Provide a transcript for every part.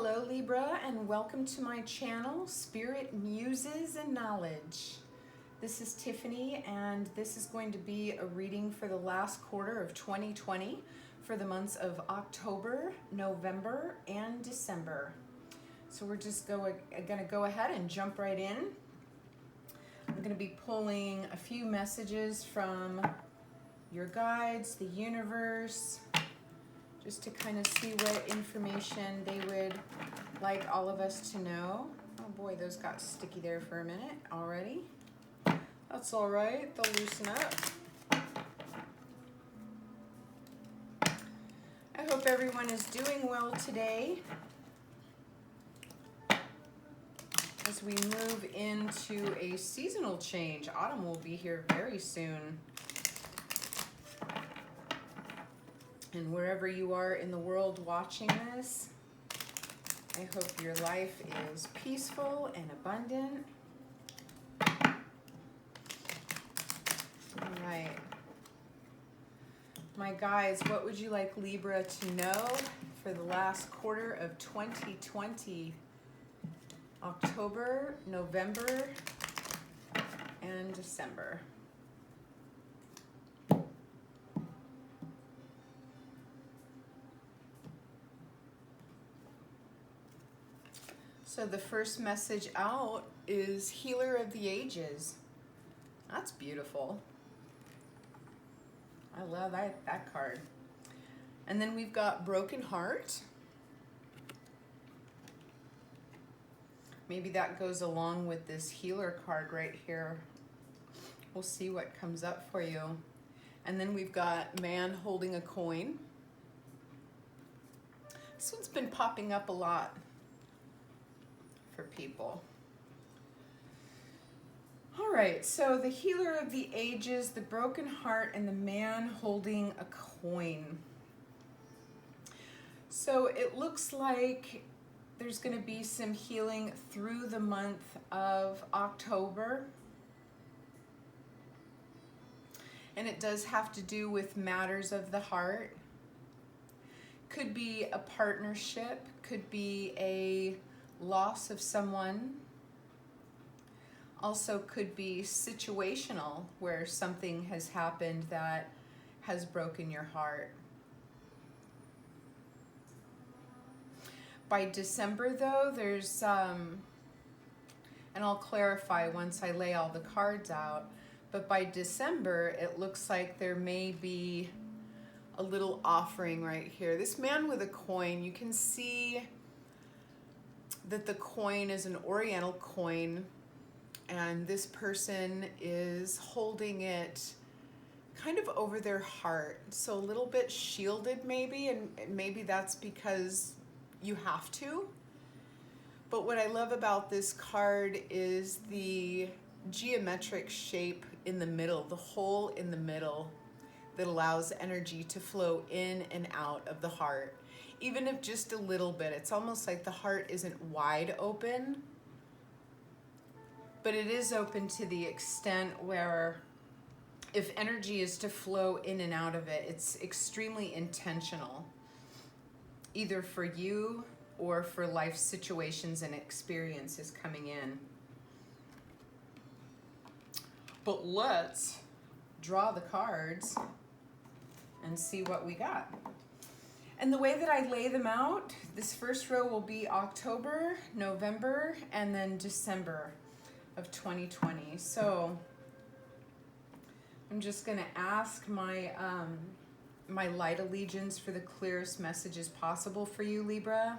Hello Libra, and welcome to my channel, Spirit Muses and Knowledge. This is Tiffany, and this is going to be a reading for the last quarter of 2020 for the months of October, November, and December. So we're just going to go ahead and jump right in. I'm going to be pulling a few messages from your guides, the universe, just to kind of see what information they would like all of us to know. Oh boy, those got sticky there for a minute already. That's all right, they'll loosen up. I hope everyone is doing well today as we move into a seasonal change. Autumn will be here very soon. And wherever you are in the world watching this, I hope your life is peaceful and abundant. All right. My guides, what would you like Libra to know for the last quarter of 2020? October, November, and December. So the first message out is Healer of the Ages. That's beautiful. I love that card. And then we've got Broken Heart. Maybe that goes along with this Healer card right here. We'll see what comes up for you. And then we've got Man Holding a Coin. This one's been popping up a lot for people. All right, so the Healer of the Ages, the Broken Heart, and the Man Holding a Coin. So it looks like there's going to be some healing through the month of October. And it does have to do with matters of the heart. Could be a partnership, could be a loss of someone. Also could be situational, where something has happened that has broken your heart. By December though, there's, and I'll clarify once I lay all the cards out, but by December, it looks like there may be a little offering right here. This man with a coin, you can see that the coin is an Oriental coin, and this person is holding it kind of over their heart, so a little bit shielded maybe, and maybe that's because you have to. But what I love about this card is the geometric shape in the middle, the hole in the middle that allows energy to flow in and out of the heart. Even if just a little bit, it's almost like the heart isn't wide open, but it is open to the extent where if energy is to flow in and out of it, it's extremely intentional, either for you or for life situations and experiences coming in. But let's draw the cards and see what we got. And the way that I lay them out, this first row will be October, November, and then December of 2020. So I'm just gonna ask my my light allegiance for the clearest messages possible for you, Libra.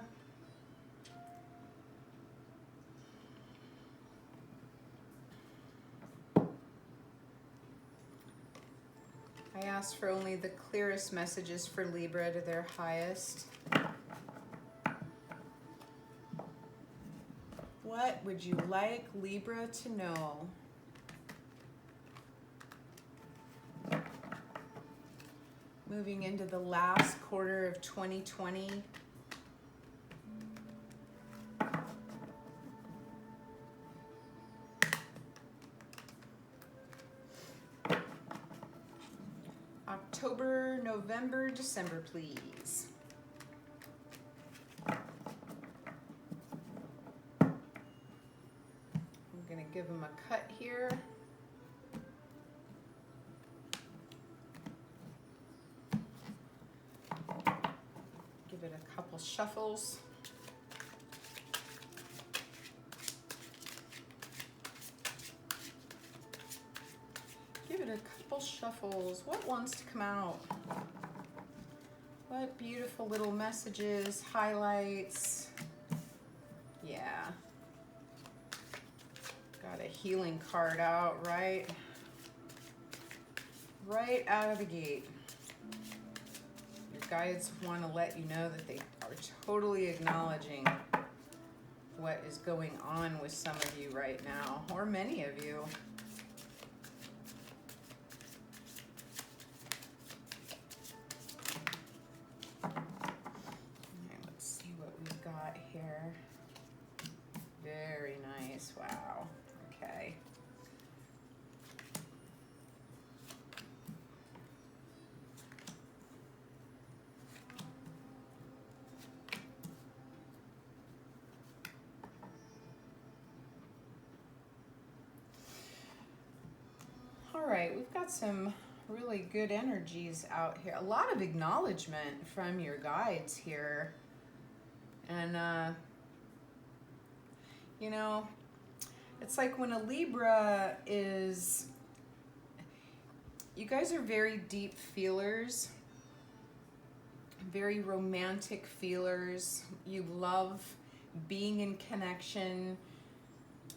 I ask for only the clearest messages for Libra to their highest. What would you like Libra to know? Moving into the last quarter of 2020. October, November, December, please. give them a cut here. Give it a couple shuffles. Give it a couple shuffles. What wants to come out? What beautiful little messages, highlights. Yeah. Got a healing card out, right? Right out of the gate. Your guides want to let you know that they are totally acknowledging what is going on with some of you right now, or many of you. Here. Very nice. Wow. Okay. All right, we've got some really good energies out here. A lot of acknowledgement from your guides here. And, you know, it's like when a Libra is, you guys are very deep feelers, very romantic feelers. You love being in connection.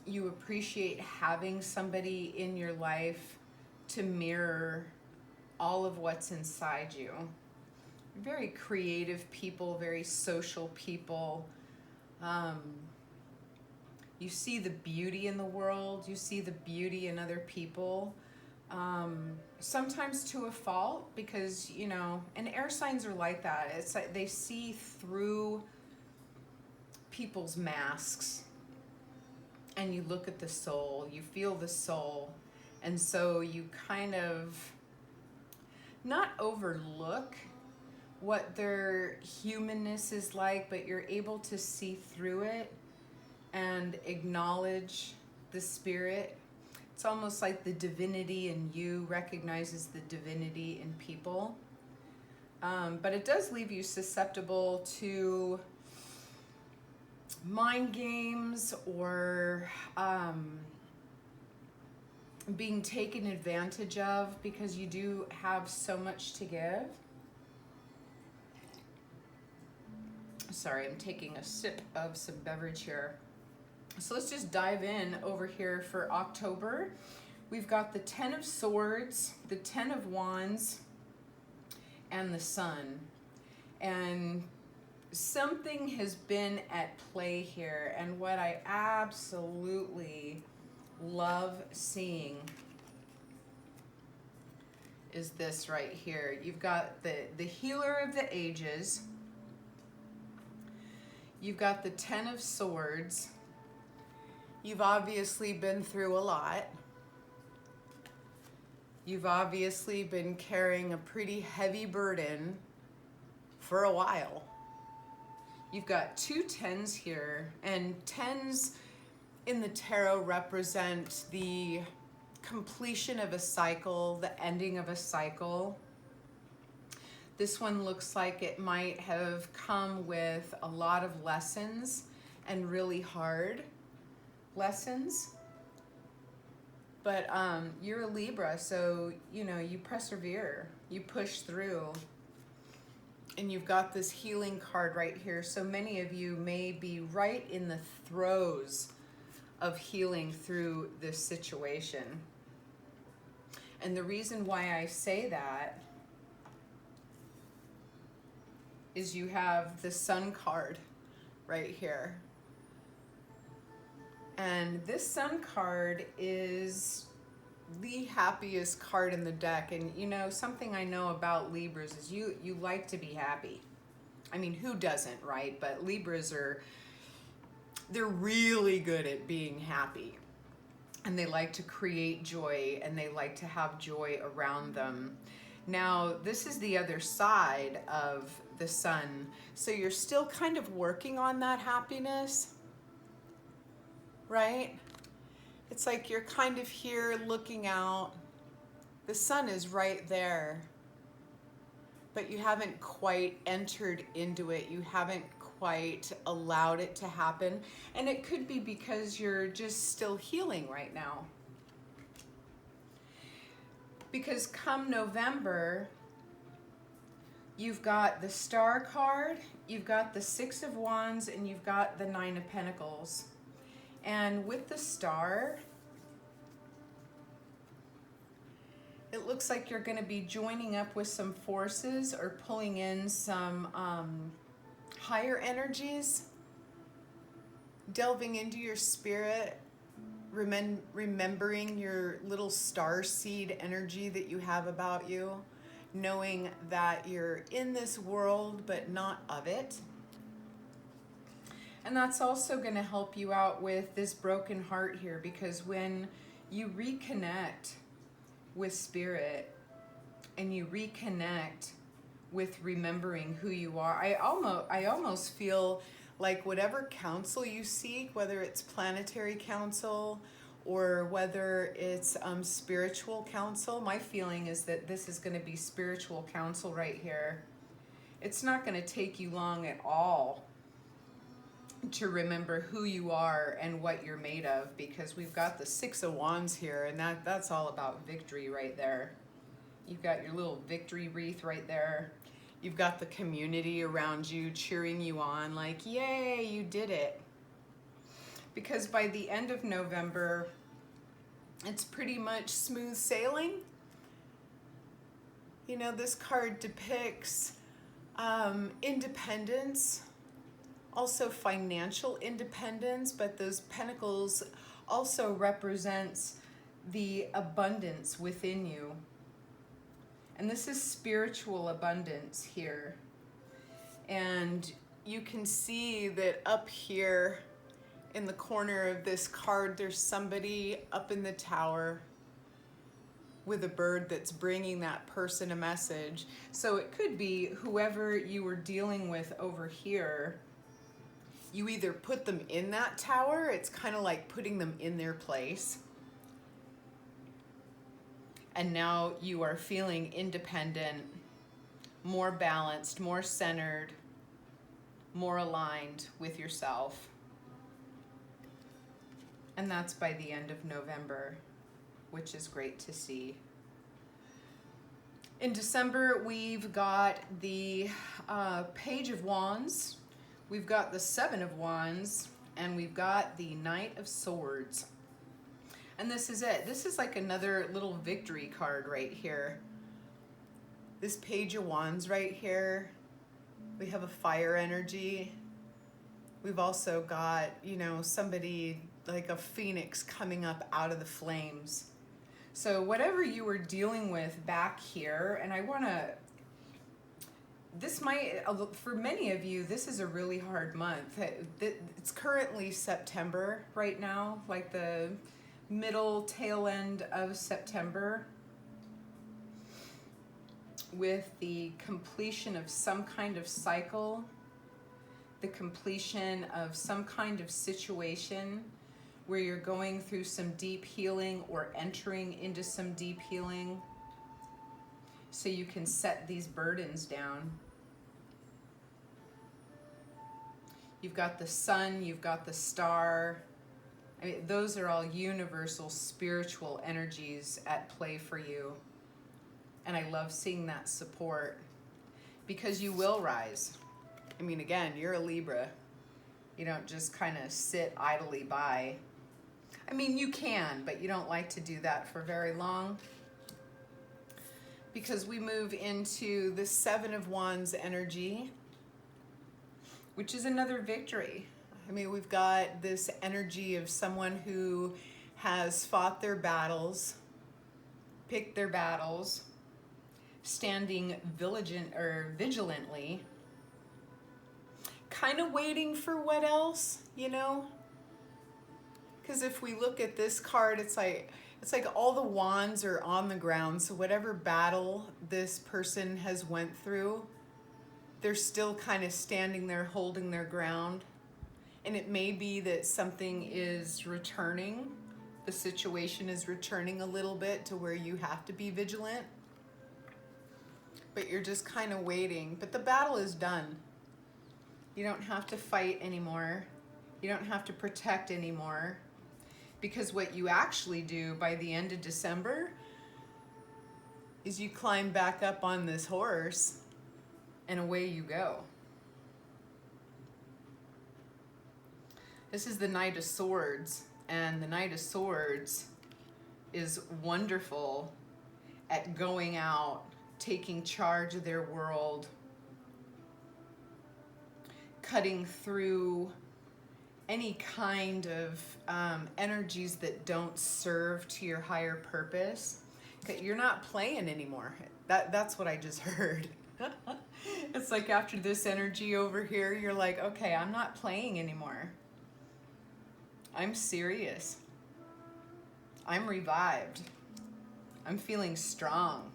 You appreciate having somebody in your life to mirror all of what's inside you. Very creative people, very social people. You see the beauty in the world. You see the beauty in other people. Sometimes to a fault, because, you know, and air signs are like that. It's like they see through people's masks. And you look at the soul. You feel the soul. And so you kind of not overlook what their humanness is like, but you're able to see through it and acknowledge the spirit. It's almost like the divinity in you recognizes the divinity in people. But it does leave you susceptible to mind games or being taken advantage of, because you do have so much to give. Sorry, I'm taking a sip of some beverage here. So let's just dive in over here for October. We've got the 10 of Swords, the 10 of Wands, and the Sun. And something has been at play here. And what I absolutely love seeing is this right here. You've got the Healer of the Ages. You've got the 10 of Swords. You've obviously been through a lot. You've obviously been carrying a pretty heavy burden for a while. You've got two 10s here, and 10s in the tarot represent the completion of a cycle, the ending of a cycle. This one looks like it might have come with a lot of lessons and really hard lessons. But you're a Libra, so, you know, you persevere, you push through. And you've got this healing card right here. So many of you may be right in the throes of healing through this situation. And the reason why I say that is you have the Sun card right here. And this Sun card is the happiest card in the deck. And you know, something I know about Libras is you like to be happy. I mean, who doesn't, right? But Libras they're really good at being happy. And they like to create joy, and they like to have joy around them. Now, this is the other side of the Sun. So you're still kind of working on that happiness, right? It's like you're kind of here looking out. The sun is right there, but you haven't quite entered into it. You haven't quite allowed it to happen. And it could be because you're just still healing right now. Because come November, you've got the Star card, you've got the Six of Wands, and you've got the Nine of Pentacles. And with the Star, it looks like you're going to be joining up with some forces or pulling in some higher energies, delving into your spirit, remembering your little star seed energy that you have about you, knowing that you're in this world but not of it. And that's also going to help you out with this broken heart here, because when you reconnect with spirit and you reconnect with remembering who you are, I almost feel like whatever counsel you seek, whether it's planetary counsel or whether it's spiritual counsel, my feeling is that this is going to be spiritual counsel right here. It's not going to take you long at all to remember who you are and what you're made of, because we've got the Six of Wands here, and that's all about victory right there. You've got your little victory wreath right there. You've got the community around you cheering you on, like, yay, you did it. Because by the end of November, it's pretty much smooth sailing. You know, this card depicts independence, also financial independence, but those pentacles also represents the abundance within you. And this is spiritual abundance here. And you can see that up here in the corner of this card, there's somebody up in the tower with a bird that's bringing that person a message. So it could be whoever you were dealing with over here. You either put them in that tower, it's kind of like putting them in their place. And now you are feeling independent, more balanced, more centered, more aligned with yourself. And that's by the end of November, which is great to see. In December, we've got the Page of Wands, we've got the Seven of Wands, and we've got the Knight of Swords. And this is it. This is like another little victory card right here. This Page of Wands right here, we have a fire energy. We've also got, you know, somebody like a phoenix coming up out of the flames. So whatever you were dealing with back here, and I want to, this might, for many of you, this is a really hard month. It's currently September right now, like the middle tail end of September, with the completion of some kind of cycle, the completion of some kind of situation where you're going through some deep healing or entering into some deep healing, so you can set these burdens down. You've got the sun, you've got the star. I mean, those are all universal spiritual energies at play for you. And I love seeing that support, because you will rise. I mean, again, you're a Libra. You don't just kind of sit idly by. I mean, you can, but you don't like to do that for very long, because we move into the Seven of Wands energy, which is another victory. I mean, we've got this energy of someone who has fought their battles, picked their battles, standing vigilantly, kind of waiting for what else, you know? Because if we look at this card, it's like all the wands are on the ground. So whatever battle this person has went through, they're still kind of standing there holding their ground. And it may be that something is returning the situation is returning a little bit to where you have to be vigilant, but you're just kind of waiting. But the battle is done. You don't have to fight anymore. You don't have to protect anymore, because what you actually do by the end of December is you climb back up on this horse and away you go. This is the Knight of Swords, and the Knight of Swords is wonderful at going out, taking charge of their world, cutting through any kind of energies that don't serve to your higher purpose. You're not playing anymore. That's what I just heard. It's like after this energy over here, you're like, okay, I'm not playing anymore. I'm serious. I'm revived. I'm feeling strong.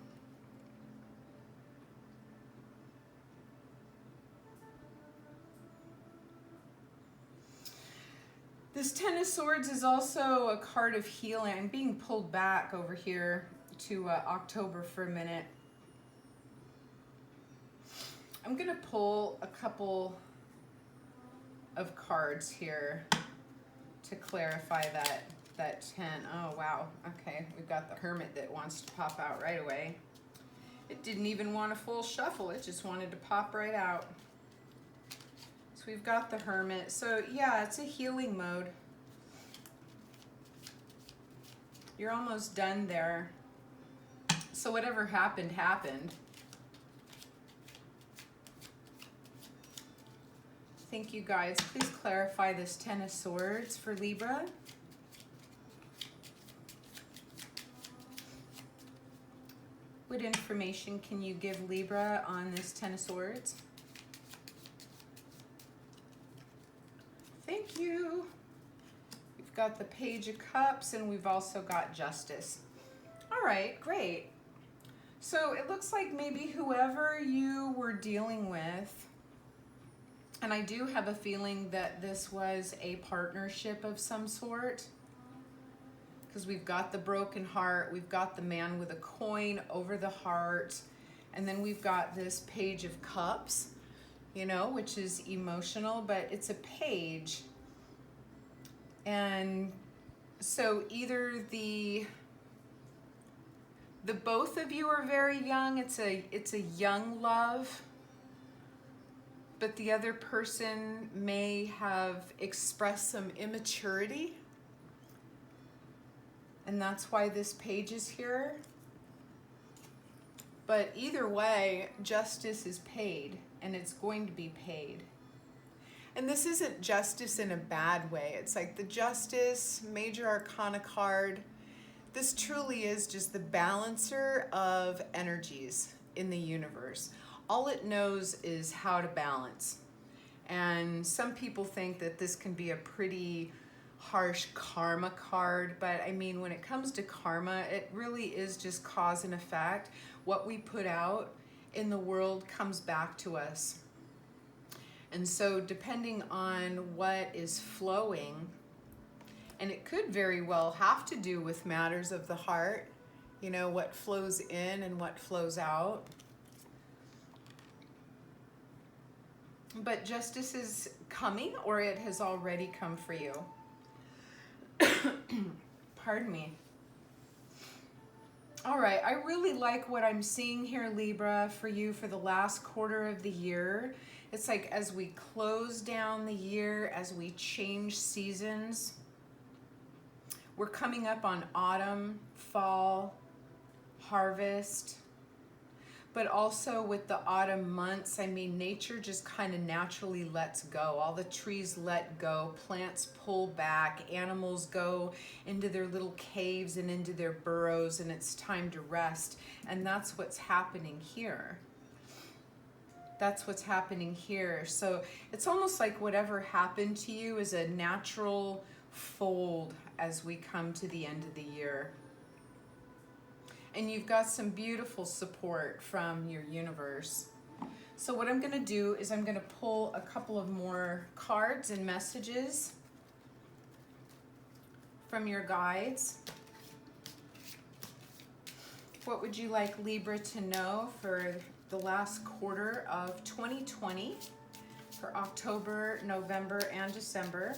This Ten of Swords is also a card of healing. I'm being pulled back over here to October for a minute. I'm gonna pull a couple of cards here to clarify that 10. Oh, wow. Okay, we've got the Hermit that wants to pop out right away. It didn't even want a full shuffle. It just wanted to pop right out. So we've got the Hermit. So yeah, it's a healing mode. You're almost done there. So whatever happened, happened. Thank you guys. Please clarify this Ten of Swords for Libra. What information can you give Libra on this Ten of Swords? Thank you. We've got the Page of Cups, and we've also got Justice. All right, great. So it looks like maybe whoever you were dealing with, and I do have a feeling that this was a partnership of some sort, because we've got the broken heart, we've got the man with a coin over the heart, and then we've got this Page of Cups, you know, which is emotional, but it's a page. And so either the both of you are very young, it's a young love, but the other person may have expressed some immaturity, and that's why this page is here. But either way, justice is paid, and it's going to be paid. And this isn't justice in a bad way. It's like the Justice, Major Arcana card. This truly is just the balancer of energies in the universe. All it knows is how to balance. And some people think that this can be a pretty harsh karma card, but I mean, when it comes to karma, it really is just cause and effect. What we put out in the world comes back to us. And so depending on what is flowing, and it could very well have to do with matters of the heart, you know, what flows in and what flows out. But justice is coming, or it has already come for you. Pardon me. All right, I really like what I'm seeing here, Libra, for you for the last quarter of the year. It's like as we close down the year, as we change seasons, we're coming up on autumn, fall, harvest, but also with the autumn months, I mean, nature just kind of naturally lets go. All the trees let go, plants pull back, animals go into their little caves and into their burrows, and it's time to rest. And that's what's happening here. That's what's happening here. So it's almost like whatever happened to you is a natural fold as we come to the end of the year. And you've got some beautiful support from your universe. So what I'm going to do is I'm going to pull a couple of more cards and messages from your guides. What would you like Libra to know for the last quarter of 2020, for October, November, and December?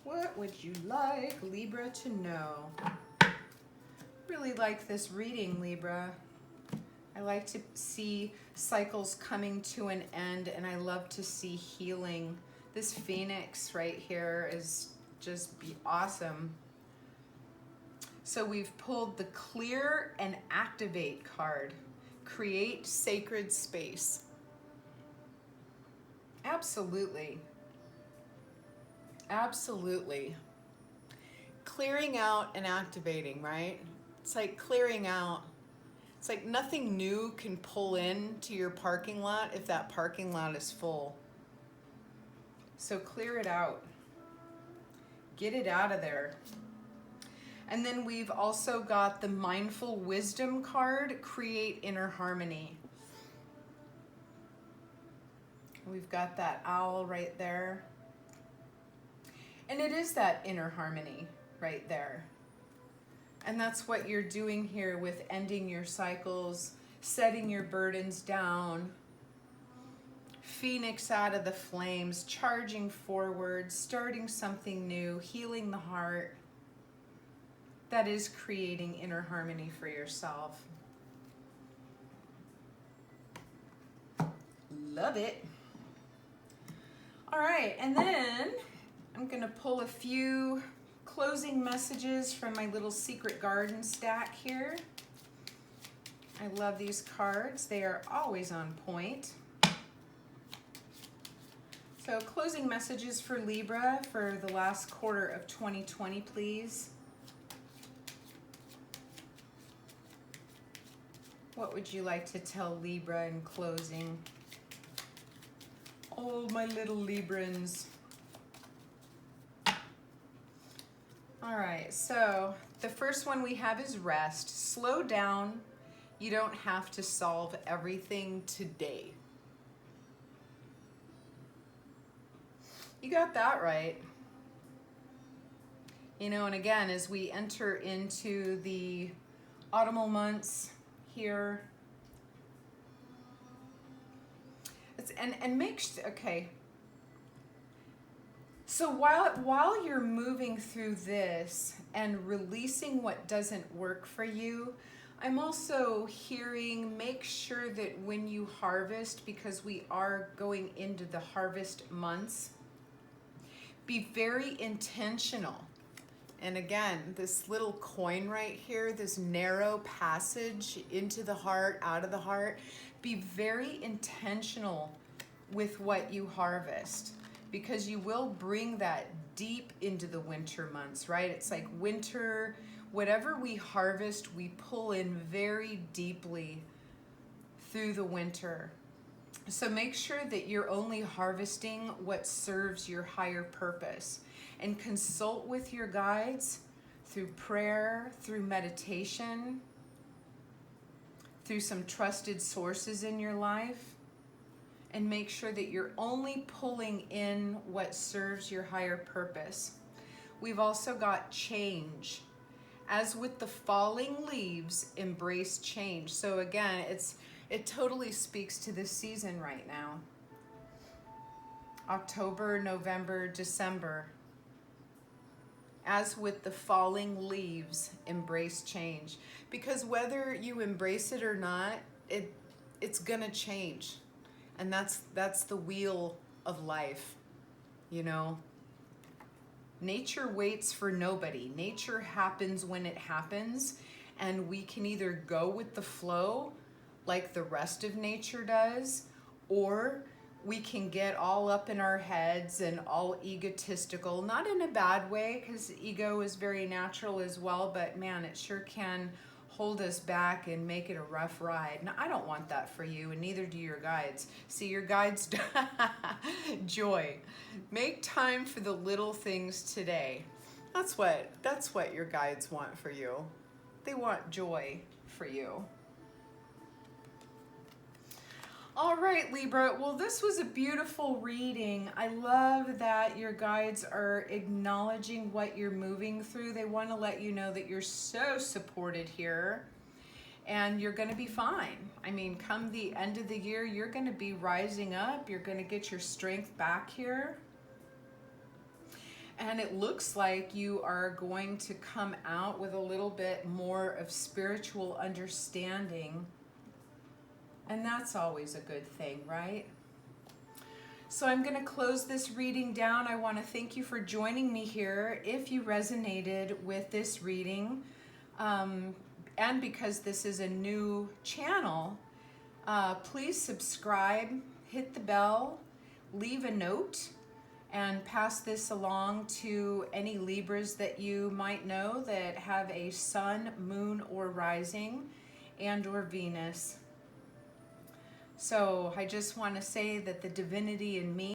What would you like Libra to know? Really like this reading, Libra. I like to see cycles coming to an end, and I love to see healing. This Phoenix right here is just awesome. So we've pulled the Clear and Activate card. Create sacred space. Absolutely. Absolutely. Clearing out and activating, right? It's like clearing out. It's like nothing new can pull in to your parking lot if that parking lot is full. So clear it out. Get it out of there. And then we've also got the Mindful Wisdom card, Create Inner Harmony. We've got that owl right there. And it is that inner harmony right there. And that's what you're doing here with ending your cycles, setting your burdens down, Phoenix out of the flames, charging forward, starting something new, healing the heart. That is creating inner harmony for yourself. Love it. All right, and then I'm gonna pull a few closing messages from my little secret garden stack here. I love these cards. They are always on point. So closing messages for Libra for the last quarter of 2020, please. What would you like to tell Libra in closing? Oh, my little Librans. All right, so the first one we have is rest. Slow down. You don't have to solve everything today. You got that right. You know, and again, as we enter into the autumnal months here, okay. So while you're moving through this and releasing what doesn't work for you, I'm also hearing, make sure that when you harvest, because we are going into the harvest months, be very intentional. And again, this little coin right here, this narrow passage into the heart, out of the heart, be very intentional with what you harvest, because you will bring that deep into the winter months, right? It's like winter, whatever we harvest, we pull in very deeply through the winter. So make sure that you're only harvesting what serves your higher purpose, and consult with your guides through prayer, through meditation, through some trusted sources in your life, and make sure that you're only pulling in what serves your higher purpose. We've also got change. As with the falling leaves, embrace change. So again, it totally speaks to this season right now. October, November, December. As with the falling leaves, embrace change. Because whether you embrace it or not, it's gonna change. And that's the wheel of life, you know? Nature waits for nobody. Nature happens when it happens, and we can either go with the flow like the rest of nature does, or we can get all up in our heads and all egotistical, not in a bad way, because ego is very natural as well, but man, it sure can hold us back and make it a rough ride. Now, I don't want that for you, and neither do your guides. See, your guides, joy. Make time for the little things today. That's what your guides want for you. They want joy, for you. All right, Libra, well, this was a beautiful reading. I love that your guides are acknowledging what you're moving through. They want to let you know that you're so supported here and you're going to be fine. I mean, come the end of the year, you're going to be rising up. You're going to get your strength back here. And it looks like you are going to come out with a little bit more of spiritual understanding. And that's always a good thing, right? So I'm going to close this reading down. I want to thank you for joining me here. If you resonated with this reading, and because this is a new channel, please subscribe, hit the bell, leave a note, and pass this along to any Libras that you might know that have a sun, moon, or rising, and or Venus. So I just want to say that the divinity in me